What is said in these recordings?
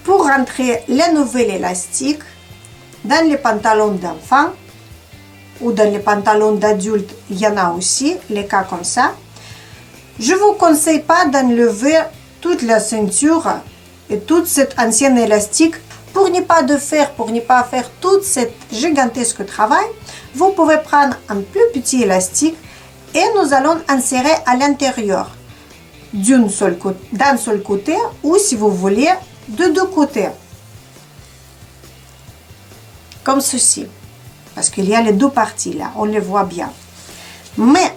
pour rentrer le nouvel élastique dans les pantalons d'enfants ou dans les pantalons d'adultes, il y en a aussi, les cas comme ça. Je ne vous conseille pas d'enlever toute la ceinture et toute cette ancienne élastique pour ne pas faire tout cet gigantesque travail. Vous pouvez prendre un plus petit élastique et nous allons insérer à l'intérieur d'un seul côté ou si vous voulez de deux côtés. Comme ceci. Parce qu'il y a les deux parties là, on les voit bien. Mais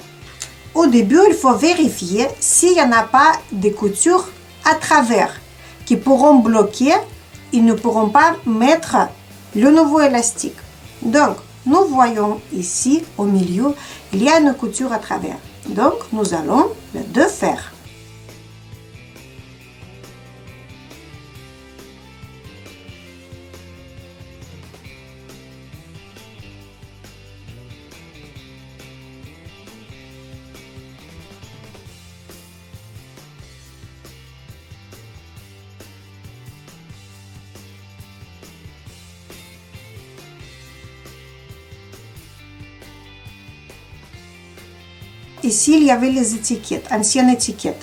au début, il faut vérifier s'il n'y en a pas des coutures à travers qui pourront bloquer. Ils ne pourront pas mettre le nouveau élastique. Donc, nous voyons ici au milieu, il y a une couture à travers. Donc, nous allons les deux faire. Ici, il y avait les étiquettes, anciennes étiquettes.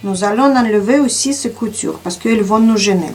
Nous allons enlever aussi ces coutures parce qu'elles vont nous gêner.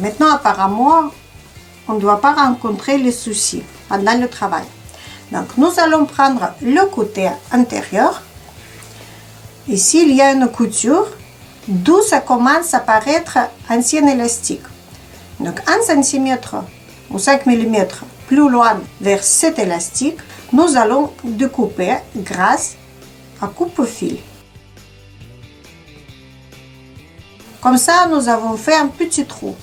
Maintenant, apparemment, on ne doit pas rencontrer les soucis pendant le travail. Donc, nous allons prendre le côté intérieur. Ici, il y a une couture d'où ça commence à apparaître ancien élastique. Donc, 1 cm ou 5 mm plus loin vers cet élastique, nous allons découper grâce à coupe-fil. Comme ça, nous avons fait un petit trou.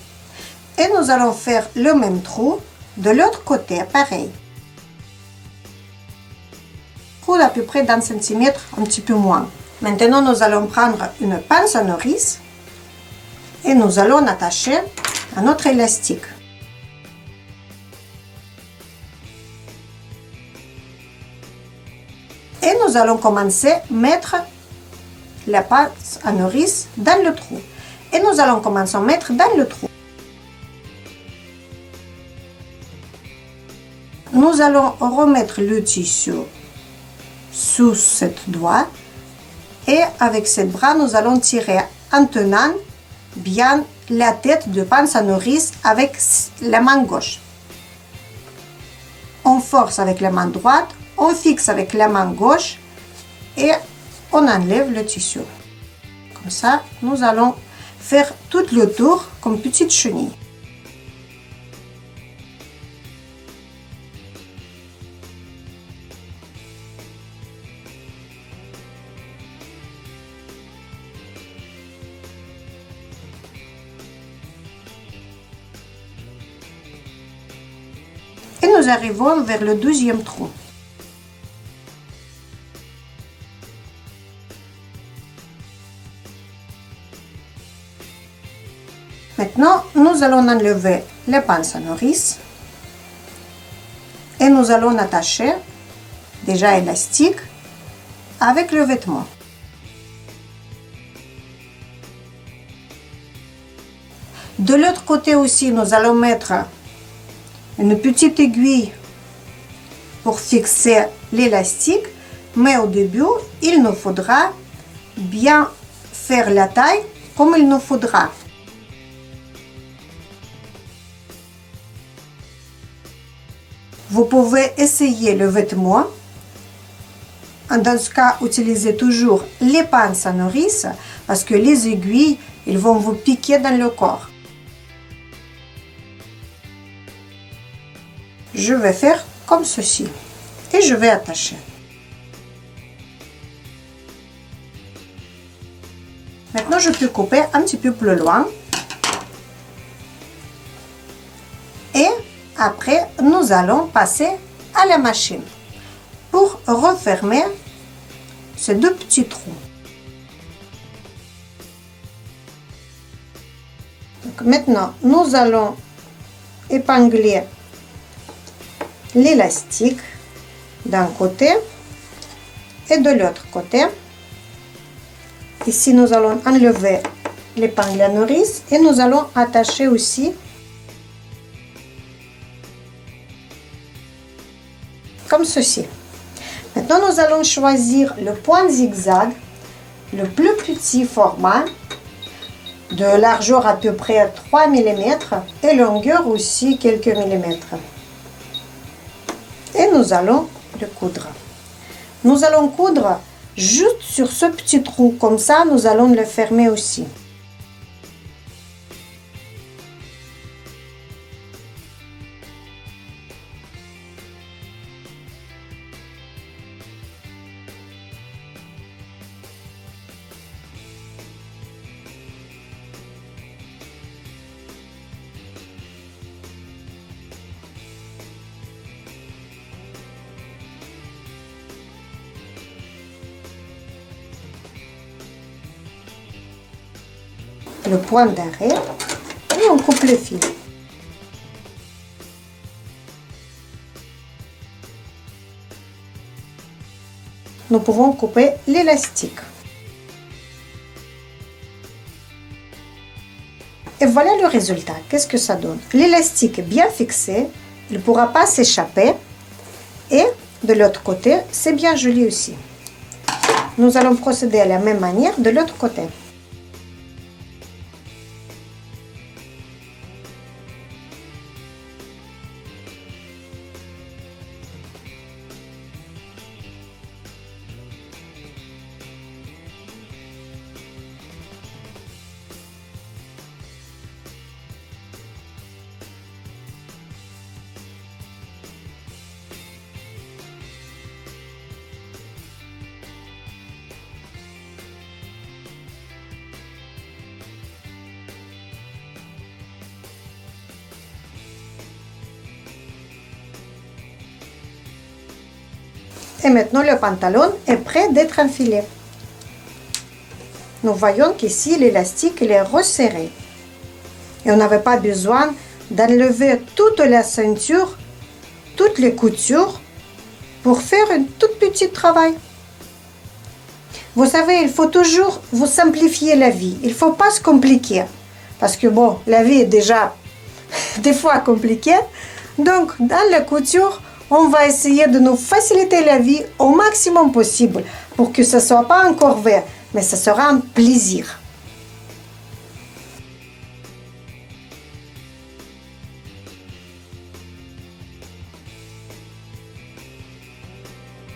Et nous allons faire le même trou de l'autre côté, pareil. Trou d'à peu près d'1 cm, un petit peu moins. Maintenant, nous allons prendre une pince à nourrice et nous allons attacher à notre élastique. Et nous allons commencer à mettre la pince à nourrice dans le trou. Et nous allons commencer à mettre dans le trou. Nous allons remettre le tissu sous cette doigt et avec ce bras, nous allons tirer en tenant bien la tête de pince à nourrice avec la main gauche. On force avec la main droite, on fixe avec la main gauche et on enlève le tissu. Comme ça, nous allons faire tout le tour comme petite chenille. nous arrivons vers le 12e trou. Maintenant, nous allons enlever les pinces à nourrice et nous allons attacher, déjà élastique, avec le vêtement. De l'autre côté aussi, nous allons mettre une petite aiguille pour fixer l'élastique, mais au début, il nous faudra bien faire la taille comme il nous faudra. Vous pouvez essayer le vêtement. Dans ce cas, utilisez toujours les pinces à nourrice parce que les aiguilles, ils vont vous piquer dans le corps. Je vais faire comme ceci et je vais attacher. Maintenant, je peux couper un petit peu plus loin. Et après, nous allons passer à la machine pour refermer ces deux petits trous. Donc maintenant, nous allons épingler l'élastique d'un côté et de l'autre côté. Ici, nous allons enlever l'épingle à nourrice et nous allons attacher aussi comme ceci. Maintenant, nous allons choisir le point zigzag, le plus petit format, de largeur à peu près 3 mm et longueur aussi quelques millimètres. Et nous allons le coudre. Nous allons coudre juste sur ce petit trou, comme ça nous allons le fermer aussi. Le point d'arrêt et on coupe le fil. Nous pouvons couper l'élastique. Et voilà le résultat. Qu'est-ce que ça donne? L'élastique est bien fixé, il ne pourra pas s'échapper. Et de l'autre côté, c'est bien joli aussi. Nous allons procéder à la même manière de l'autre côté. Et maintenant, le pantalon est prêt d'être enfilé. Nous voyons qu'ici, l'élastique est resserré. Et on n'avait pas besoin d'enlever toute la ceinture, toutes les coutures, pour faire un tout petit travail. Vous savez, il faut toujours vous simplifier la vie. Il ne faut pas se compliquer. Parce que bon, la vie est déjà des fois compliquée. Donc, dans la couture, on va essayer de nous faciliter la vie au maximum possible pour que ce ne soit pas un corvée, mais ce sera un plaisir.